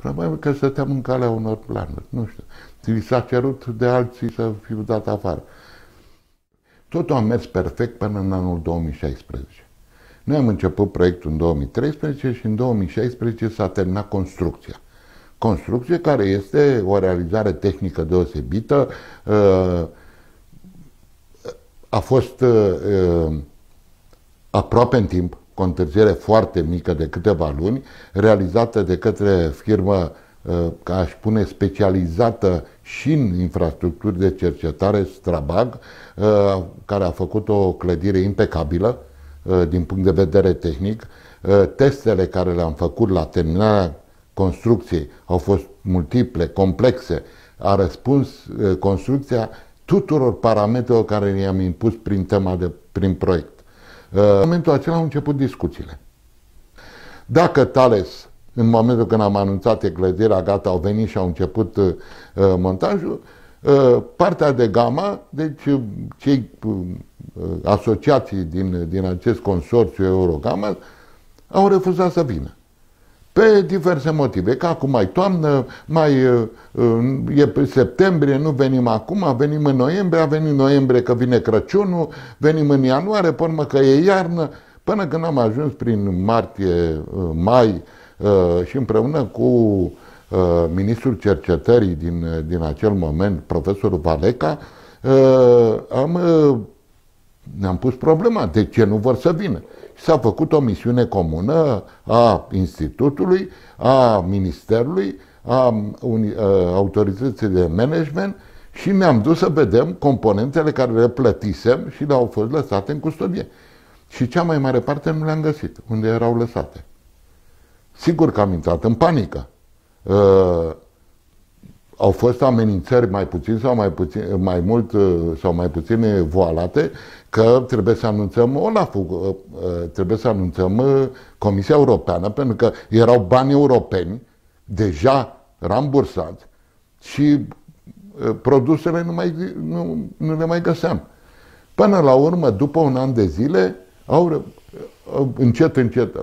Probabil că stăteam în calea unor planuri, nu știu. Li s-a cerut de alții să fiu dat afară. Totul a mers perfect până în anul 2016. Noi am început proiectul în 2013 și în 2016 s-a terminat construcția. Construcție care este o realizare tehnică deosebită, a fost aproape în timp, cu o întârziere foarte mică de câteva luni, realizată de către firmă, aș spune, specializată și în infrastructuri de cercetare, Strabag, care a făcut o clădire impecabilă din punct de vedere tehnic. Testele care le-am făcut la terminarea construcției au fost multiple, complexe. A răspuns construcția tuturor parametrelor care i-am impus prin proiect. În momentul acela au început discuțiile. Dacă Thales, în momentul când am anunțat că clădirea gata, au venit și au început montajul, partea de Gama, deci cei asociații din acest consorțiu Eurogama, au refuzat să vină. Pe diverse motive, că acum mai toamnă, e septembrie, nu venim acum, venim în noiembrie, a venit noiembrie că vine Crăciunul, venim în ianuarie, pe urmă că e iarnă, până când am ajuns prin martie, mai și împreună cu ministrul cercetării din acel moment, profesorul Valeca, ne-am pus problema, de ce nu vor să vină? S-a făcut o misiune comună a Institutului, a Ministerului, a autorității de management și ne-am dus să vedem componentele care le plătisem și le-au fost lăsate în custodie. Și cea mai mare parte nu le-am găsit, unde erau lăsate. Sigur că am intrat în panică. Au fost amenințări mai puțin sau mai mult sau mai puțin voalate că trebuie să anunțăm OLAF-ul, trebuie să anunțăm Comisia Europeană, pentru că erau bani europeni deja rambursați și produsele nu le mai găseam. Până la urmă, după un an de zile, încet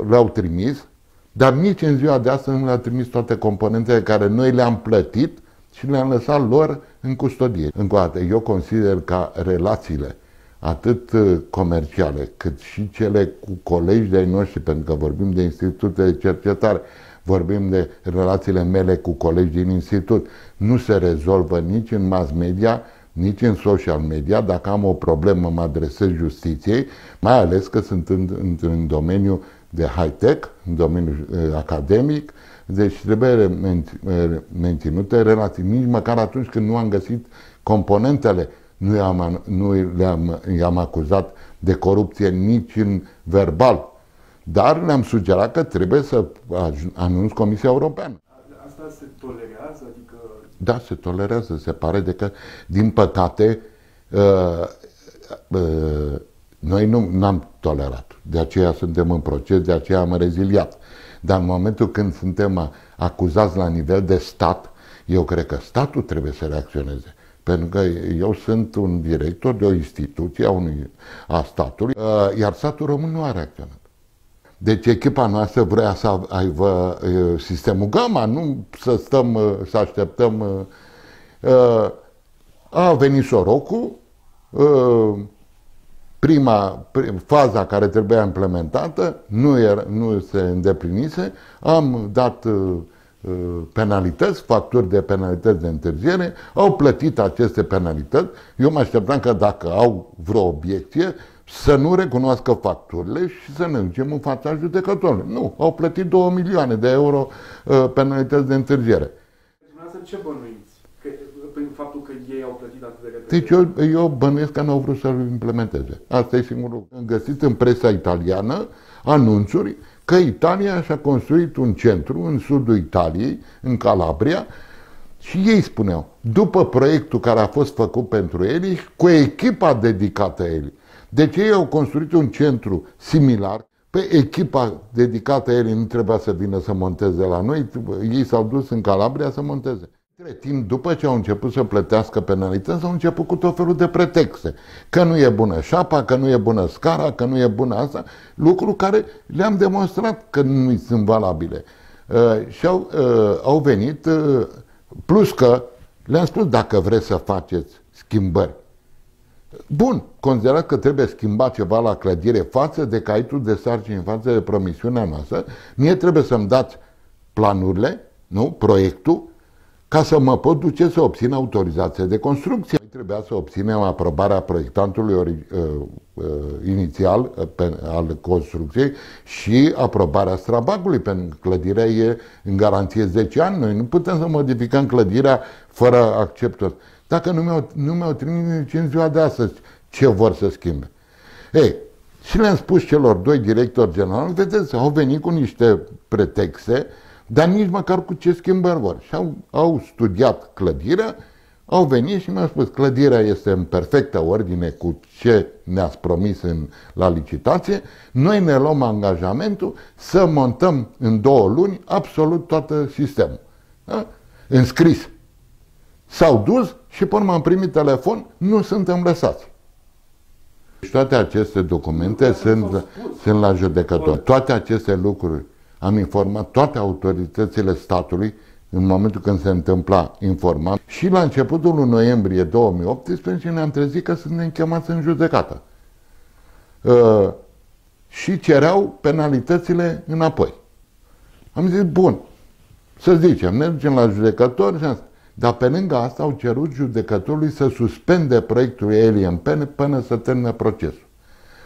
le-au trimis, dar nici în ziua de astăzi nu le-au trimis toate componentele care noi le-am plătit și le-am lăsat lor în custodie. Încă o dată, eu consider că relațiile, atât comerciale, cât și cele cu colegi de-ai noștri, pentru că vorbim de institute de cercetare, vorbim de relațiile mele cu colegi din institut, nu se rezolvă nici în mass media, nici în social media. Dacă am o problemă, mă adresez justiției, mai ales că sunt în domeniul de high-tech, în domeniul academic, deci trebuie menținute relații. Nici măcar atunci când nu am găsit componentele, nu i-am acuzat de corupție nici în verbal. Dar le-am sugerat că trebuie să anunț Comisia Europeană. Asta se tolerează? Adică... Da, se tolerează. Se pare de că, din păcate, noi nu am tolerat. De aceea suntem în proces, de aceea am reziliat. Dar în momentul când suntem acuzați la nivel de stat, eu cred că statul trebuie să reacționeze. Pentru că eu sunt un director de o instituție a statului, iar statul român nu a reacționat. Deci echipa noastră vrea să aibă sistemul Gama, nu să stăm, să așteptăm. A venit sorocul, faza care trebuia implementată nu se îndeplinise, am dat penalități, facturi de penalități de întârziere, au plătit aceste penalități. Eu mă așteptam că dacă au vreo obiecție, să nu recunoască facturile și să ne ducem în fața judecătorului. Nu, au plătit 2 milioane de euro penalități de întârziere. Dumneavoastră ce bănuiți? Prin faptul că ei au plătit atât de repede? Deci eu bănuiesc că nu au vrut să-l implementeze. Asta e singurul lucru. Am găsit în presa italiană anunțuri că Italia și-a construit un centru în sudul Italiei, în Calabria, și ei spuneau, după proiectul care a fost făcut pentru ei, cu echipa dedicată ei. Deci ei au construit un centru similar, pe echipa dedicată ei nu trebuia să vină să monteze la noi, ei s-au dus în Calabria să monteze. Între timp, după ce au început să plătească penalități, au început cu tot felul de pretexte. Că nu e bună șapa, că nu e bună scara, că nu e bună asta, lucruri care le-am demonstrat că nu sunt valabile. Și au venit, plus că le-am spus, dacă vreți să faceți schimbări, bun, considerați că trebuie schimbat ceva la clădire față de caietul de sarcini, față de promisiunea noastră, mie trebuie să-mi dați planurile, nu, proiectul, ca să mă pot duce să obțin autorizație de construcție. Trebuia să obținem aprobarea proiectantului inițial al construcției și aprobarea strabagului, pentru că clădirea e în garanție 10 ani. Noi nu putem să modificăm clădirea fără acceptul. Dacă nu mi-au trimis nici în ziua de astăzi ce vor să schimbe. Ei, și le-am spus celor doi directori generali, vedeți, au venit cu niște pretexte, dar nici măcar cu ce schimbări vor. Și au studiat clădirea, au venit și mi-au spus, clădirea este în perfectă ordine cu ce ne-ați promis la licitație, noi ne luăm angajamentul să montăm în 2 luni absolut tot sistemul. Da? Înscris. S-au dus și până m-am primit telefon, nu suntem lăsați. Și toate aceste documente sunt la judecător. Toate aceste lucruri am informat toate autoritățile statului în momentul când se întâmpla informat. Și la începutul lui noiembrie 2018 ne-am trezit că suntem chemați în judecată. Și cereau penalitățile înapoi. Am zis, bun, să zicem, ne ducem la judecător și am zis, dar pe lângă asta au cerut judecătorului să suspende proiectul Alien până să termine procesul.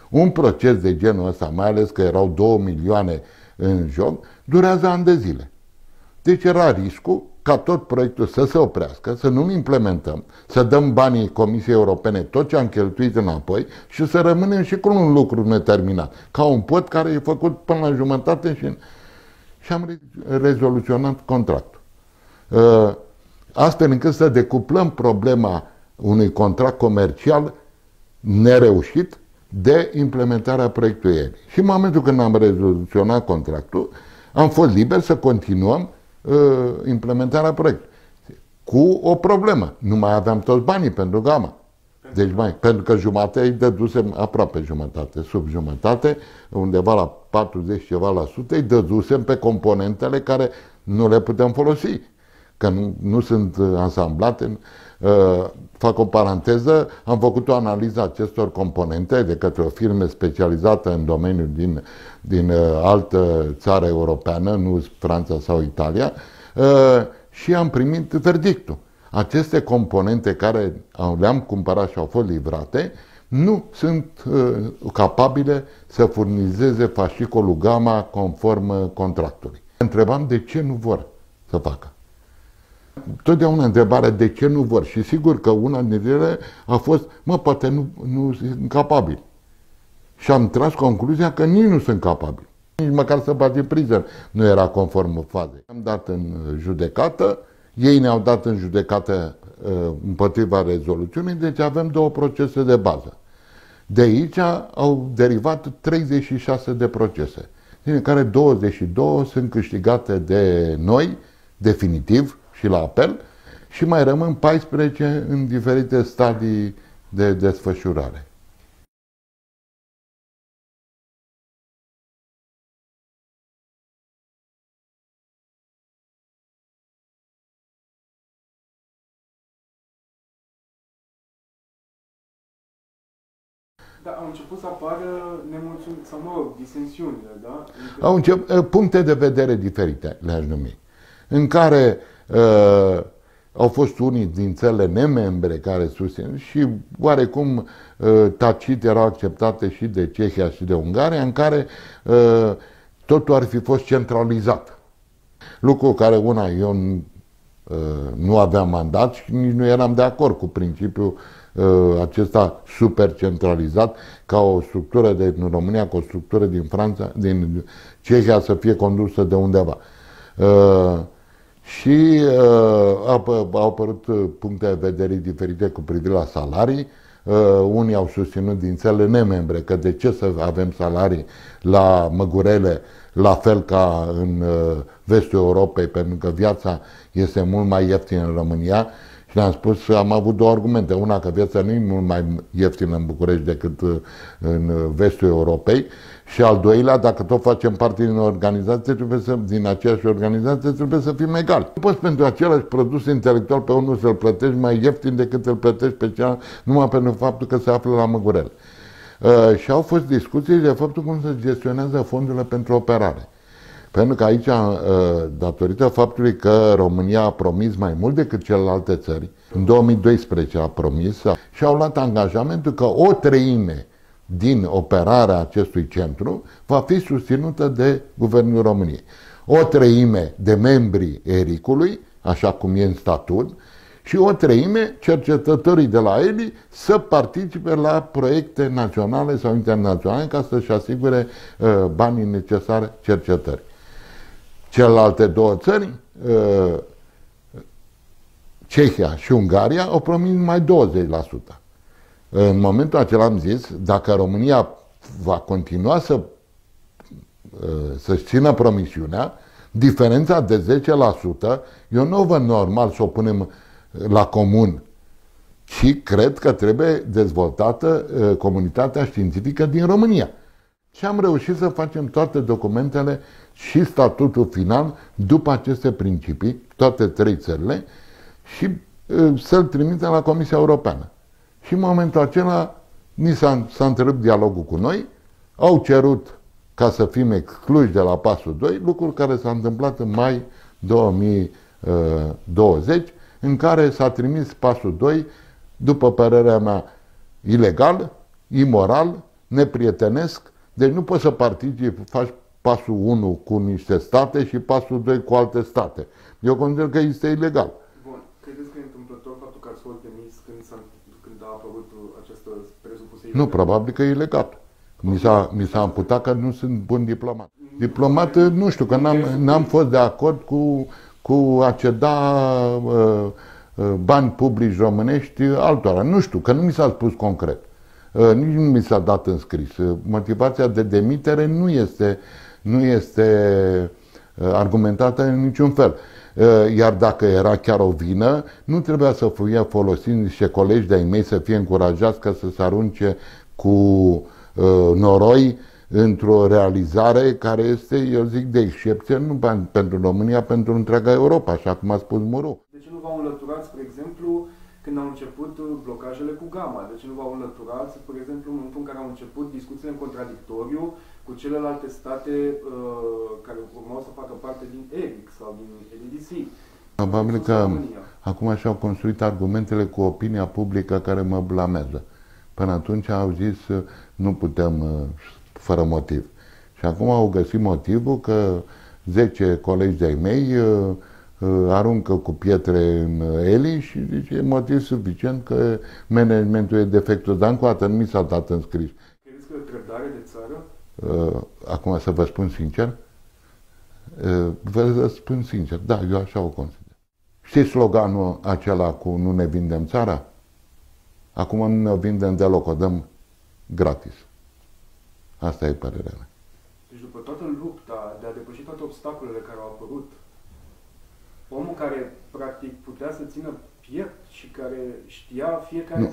Un proces de genul ăsta, mai ales că erau 2 milioane în joc, durează ani de zile. Deci era riscul ca tot proiectul să se oprească, să nu-l implementăm, să dăm banii Comisiei Europene, tot ce am cheltuit înapoi și să rămânem și cu un lucru neterminat. Ca un pod care e făcut până la jumătate și am rezoluționat contractul. Astfel încât să decuplăm problema unui contract comercial nereușit de implementarea proiectului ELI. Și în momentul când am rezoluționat contractul, am fost liber să continuăm implementarea proiectului. Cu o problemă. Nu mai aveam toți banii pentru Gama. Deci, pentru că jumătate îi dădusem, aproape jumătate, sub jumătate, undeva la 40 ceva la sută, îi dădusem pe componentele care nu le putem folosi. Că nu sunt ansamblate. Fac o paranteză, am făcut o analiză acestor componente de către o firmă specializată în domeniul din altă țară europeană, nu Franța sau Italia, și am primit verdictul. Aceste componente care le-am cumpărat și au fost livrate nu sunt capabile să furnizeze fascicolul Gama conform contractului. Întrebam de ce nu vor să facă. Totdeauna întrebarea de ce nu vor și sigur că una dintre ele a fost, poate nu sunt capabili. Și am tras concluzia că nici nu sunt capabili. Nici măcar să bage priză nu era conform fazei. Am dat în judecată, ei ne-au dat în judecată împotriva rezoluțiunii, deci avem 2 procese de bază. De aici au derivat 36 de procese, din care 22 sunt câștigate de noi, definitiv, și la apel, și mai rămân 14 în diferite stadii de desfășurare. Da, au început să apară nemulțumiri, sau disensiunile, da? Au început puncte de vedere diferite, le-aș numi, în care au fost unii din țările nemembre care susțin și oarecum tacit erau acceptate și de Cehia și de Ungaria, în care totul ar fi fost centralizat. Lucru care eu nu aveam mandat și nici nu eram de acord cu principiul acesta super centralizat, ca o structură în România, cu o structură din Franța, din Cehia să fie condusă de undeva. Și au apărut puncte de vedere diferite cu privire la salarii. Unii au susținut din țările nemembre că de ce să avem salarii la Măgurele la fel ca în vestul Europei, pentru că viața este mult mai ieftină în România. Și le-am spus, am avut 2 argumente. Una, că viața nu e mult mai ieftină în București decât în vestul Europei Și al doilea, dacă tot facem parte din organizație, din aceeași organizație, trebuie să fim egali. Nu poți pentru același produs intelectual pe unul să-l plătești mai ieftin decât îl plătești pe celălalt, numai pentru faptul că se află la Măgurel. Și au fost discuții de faptul cum se gestionează fondurile pentru operare. Pentru că aici, datorită faptului că România a promis mai mult decât celelalte țări, în 2012 a promis și au luat angajamentul că o treime din operarea acestui centru va fi susținută de Guvernul României. O treime de membrii ERIC-ului, așa cum e în statut, și o treime cercetătorii de la ELI să participe la proiecte naționale sau internaționale ca să-și asigure banii necesari cercetării. Celelalte două țări, Cehia și Ungaria, au promis numai 20%. În momentul acela am zis, dacă România va continua să-și țină promisiunea, diferența de 10%, eu nu o văd normal să o punem la comun, ci cred că trebuie dezvoltată comunitatea științifică din România. Și am reușit să facem toate documentele și statutul final după aceste principii, toate trei țările, și să-l trimitem la Comisia Europeană. Și în momentul acela s-a întrerupt dialogul cu noi, au cerut ca să fim excluși de la pasul 2, lucru care s-a întâmplat în mai 2020, în care s-a trimis pasul 2, după părerea mea, ilegal, imoral, neprietenesc, deci nu poți să participi, faci pasul 1 cu niște state și pasul 2 cu alte state. Eu consider că este ilegal. Bun. Credeți că e întâmplător faptul că ați fost demis când a apărut această presupusă ilegal? Nu, probabil că e ilegal. Mi s-a amputat că nu sunt bun diplomat. Diplomat, nu știu, că n-am fost de acord cu a ceda bani publici românești altora. Nu știu, că nu mi s-a spus concret. Nici nu mi s-a dat în scris. Motivația de demitere nu este argumentată în niciun fel. Iar dacă era chiar o vină, nu trebuia să fie folosiți niște colegi de-ai mei să fie încurajați ca să se arunce cu noroi într-o realizare care este, eu zic, de excepție, nu pentru România, pentru întreaga Europa, așa cum a spus Muru. De ce nu v-au înlăturat, spre exemplu, când au început blocajele cu Gama? De ce nu v-au înlăturat, spre exemplu, în momentul în care au început discuțiile în contradictoriu cu celelalte state care urmau să facă parte din ERIC sau din EDDC? Probabil că acum și-au construit argumentele cu opinia publică care mă blamează. Până atunci au zis nu putem fără motiv. Și acum au găsit motivul că 10 colegi de-ai mei aruncă cu pietre în Eli și zice, e motiv suficient că managementul e defectuos. Dar încă o dată nu mi s-a dat în scris. Credeți că e o trădare de țară? Acum să vă spun sincer? Vă spun sincer, da, eu așa o consider. Știți sloganul acela cu nu ne vindem țara? Acum nu ne vindem deloc, o dăm gratis. Asta e părerea mea. Deci după toată lupta de a depăși toate obstacolele care au apărut, omul care practic putea să țină piept și care știa fiecare... Nu,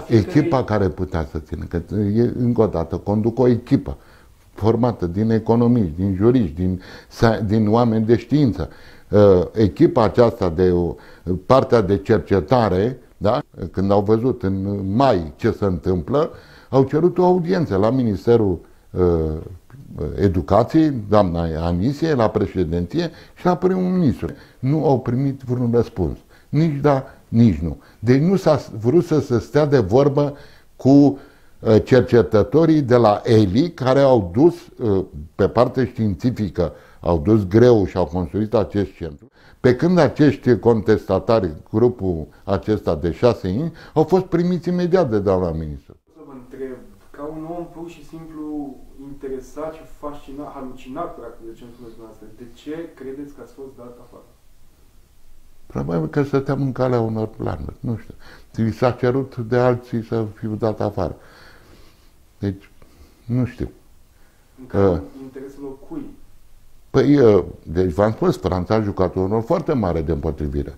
echipa care putea să țină, că e, încă o dată, conduc o echipă formată din economiști, din juriști, din oameni de știință. Echipa aceasta de partea de cercetare, da? Când au văzut în mai ce se întâmplă, au cerut o audiență la Ministerul Educației, doamna Anisie, la președinție și la primul ministru. Nu au primit vreun răspuns. Nici da, nici nu. Deci nu s-a vrut să se stea de vorbă cu cercetătorii de la ELI, care au dus, pe parte științifică, au dus greu și au construit acest centru, pe când acești contestatari, grupul acesta de 6 ani, au fost primiți imediat de doamna ministru. Să vă întreb, ca un om pur și simplu interesat și fascinat, halucinat practic de ce îmi spuneți dumneavoastră, de ce credeți că ați fost dat afară? Probabil că stăteam în calea unor planuri, nu știu. Li s-a cerut de alții să fiu dat afară. Deci, nu știu. În cadrul intereselor cui? Păi, deci v-am spus, Franța a jucat un rol foarte mare de împotrivire.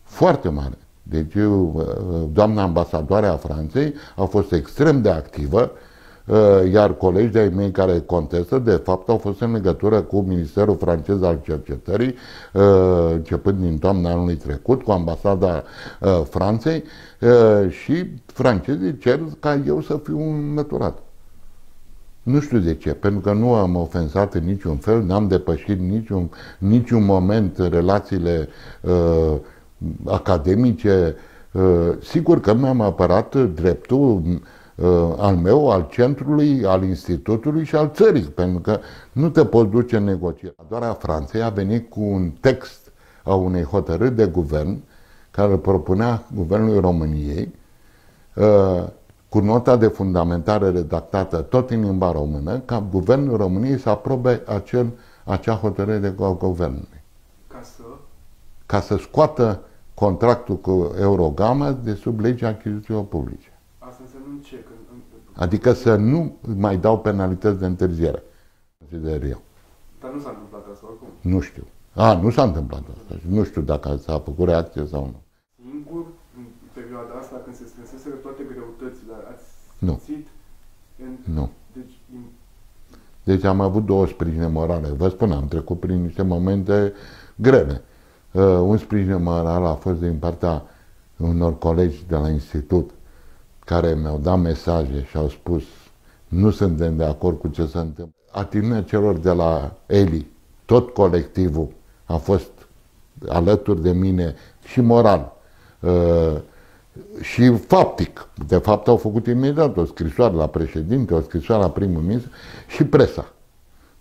Foarte mare. Deci, doamna ambasadoare a Franței a fost extrem de activă iar colegi de-ai mei care contestă, de fapt, au fost în legătură cu Ministerul francez al Cercetării, începând din toamna anului trecut, cu ambasada Franței, și francezii cer ca eu să fiu înlăturat. Nu știu de ce, pentru că nu am ofensat în niciun fel, n-am depășit niciun moment relațiile academice. Sigur că mi-am apărat dreptul al meu, al centrului, al institutului și al țării, pentru că nu te poți duce în negocieri. Doar a Franței a venit cu un text a unei hotărâri de guvern care îl propunea Guvernului României, cu nota de fundamentare redactată tot în limba română, ca Guvernul României să aprobe acea hotărâre de guvernului. Ca să scoată contractul cu Eurogama de sub legea achizițiilor publice. Asta înseamnă ce? Adică să nu mai dau penalități de întârziere. Dar nu s-a întâmplat asta oricum. Nu știu. Nu s-a întâmplat asta. Nu știu dacă s-a făcut reacție sau nu. Singur, în perioada asta, când se strânseseră toate greutățile, ați simțit? Nu. Deci am avut două sprijine morale. Vă spun, am trecut prin niște momente grele. Un sprijin moral a fost din partea unor colegi de la institut care mi-au dat mesaje și au spus nu suntem de acord cu ce se întâmplă. Atitudinea celor de la Eli, tot colectivul a fost alături de mine și moral și faptic. De fapt au făcut imediat o scrisoare la președinte, o scrisoare la primul ministru și presa.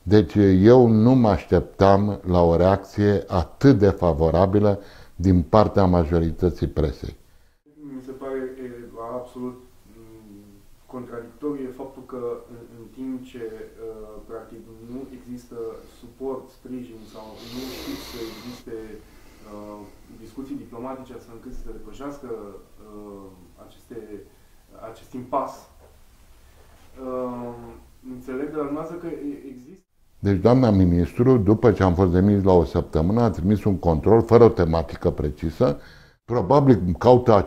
Deci eu nu mă așteptam la o reacție atât de favorabilă din partea majorității presei. Mi se pare absolut contradictoriu faptul că în timp ce practic nu există suport, sprijin sau nu știți să existe discuții diplomatice astfel încât să se depășească acest impas, înțeleg de la dumneavoastră că există. Deci doamna ministru, după ce am fost demis la o săptămână, a trimis un control fără o tematică precisă. Probabil caută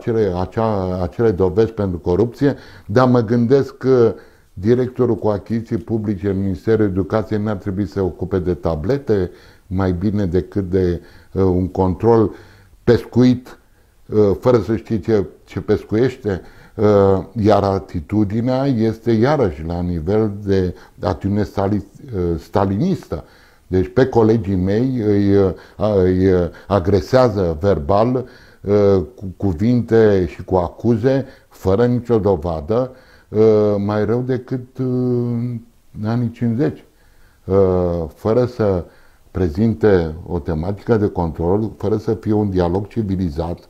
acele dovezi pentru corupție, dar mă gândesc că directorul cu achiziții publice în Ministerul Educației n-ar trebui să se ocupe de tablete mai bine decât de un control pescuit, fără să știi ce pescuiește. Iar atitudinea este iarăși la nivel de atitudine stalinistă. Deci pe colegii mei îi agresează verbal cu cuvinte și cu acuze, fără nicio dovadă, mai rău decât în anii 50. Fără să prezinte o tematică de control, fără să fie un dialog civilizat.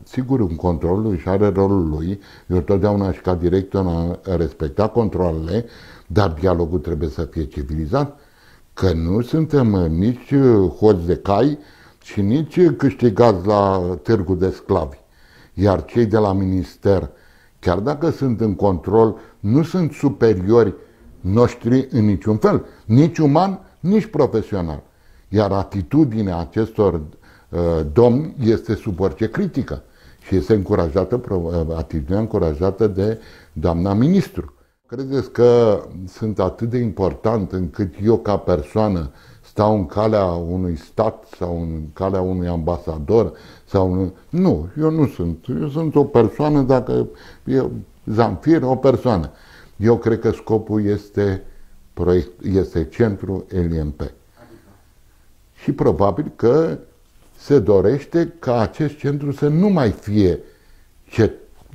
Sigur, un control își are rolul lui. Eu totdeauna și ca director am respectat controlele, dar dialogul trebuie să fie civilizat, că nu suntem nici hoți de cai și nici câștigați la târgul de sclavi. Iar cei de la minister, chiar dacă sunt în control, nu sunt superiori noștri în niciun fel, nici uman, nici profesional. Iar atitudinea acestor domni este sub orice critică și este încurajată, atitudinea încurajată de doamna ministru. Credeți că sunt atât de important încât eu ca persoană stau în calea unui stat sau în calea unui ambasador? Nu, eu nu sunt. Eu sunt o persoană, dacă e Zamfir, o persoană. Eu cred că scopul este centrul LMP. Și probabil că se dorește ca acest centru să nu mai fie ce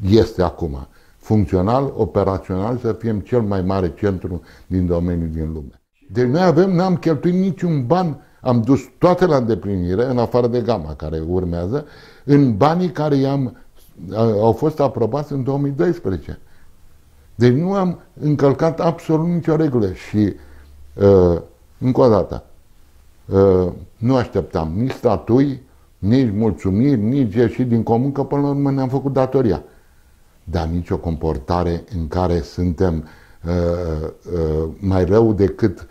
este acum. Funcțional, operațional, să fie cel mai mare centru din domeniul din lume. Deci noi n-am cheltuit niciun ban, am dus toate la îndeplinire, în afară de Gama, care urmează, în banii care au fost aprobați în 2012. Deci nu am încălcat absolut nicio regulă și, încă o dată, nu așteptam nici statui, nici mulțumiri, nici ieșiri din comun, că până la urmă ne-am făcut datoria. Dar nici o comportare în care suntem mai rău decât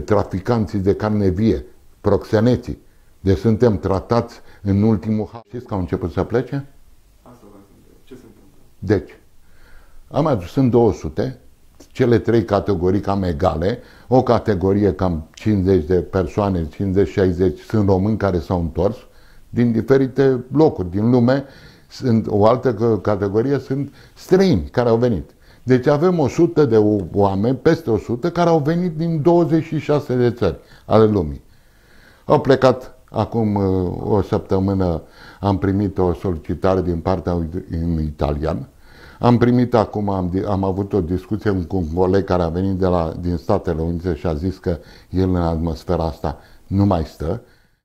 traficanții de carne vie, proxeneții. Deci suntem tratați în ultimul... Știți că au început să plece? Asta vă întreb. Ce se întâmplă? Deci, am adus în 200, cele trei categorii cam egale, o categorie cam 50 de persoane, 50-60 sunt români care s-au întors din diferite locuri din lume, o altă categorie sunt străini care au venit. Deci avem 100 de oameni, peste 100, care au venit din 26 de țări ale lumii. Au plecat acum o săptămână, am primit o solicitare din partea unui italian. Am primit acum, am avut o discuție cu un coleg care a venit din Statele Unite și a zis că el în atmosfera asta nu mai stă.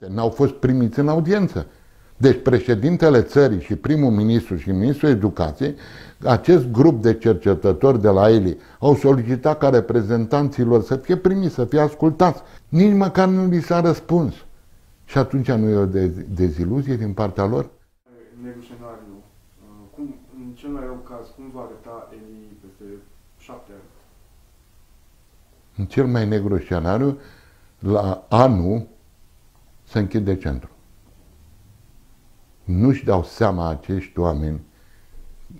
N-au fost primiți în audiență. Deci președintele țării și primul ministru și ministrul educației, acest grup de cercetători de la ELI au solicitat ca reprezentanților să fie primiți, să fie ascultați. Nici măcar nu li s-a răspuns. Și atunci nu e o deziluzie din partea lor? Negru scenariu. În cel mai rău caz, cum va arăta ELI peste 7 ani? În cel mai negru scenariu, la anul se închide centrul. Nu-și dau seama acești oameni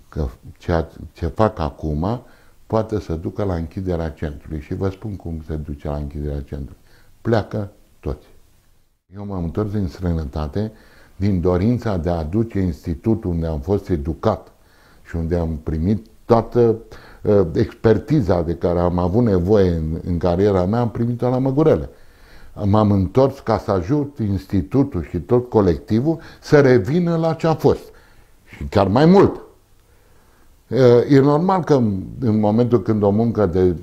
că ceea ce fac acum poate să ducă la închiderea centrului. Și vă spun cum se duce la închiderea centrului. Pleacă toți. Eu m-am întors din străinătate din dorința de a aduce institutul unde am fost educat și unde am primit toată expertiza de care am avut nevoie în cariera mea, am primit-o la Măgurele. M-am întors ca să ajut institutul și tot colectivul să revină la ce a fost. Și chiar mai mult. E normal că în momentul când o muncă de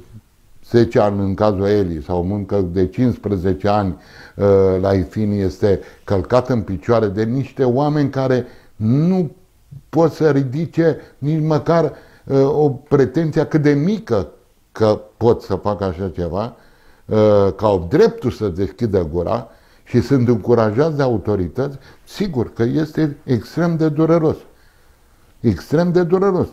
10 ani în cazul ELI sau o muncă de 15 ani la IFIN este călcată în picioare de niște oameni care nu pot să ridice nici măcar o pretenție cât de mică că pot să facă așa ceva, că au dreptul să deschidă gura și sunt încurajați de autorități, sigur că este extrem de dureros. Extrem de dureros.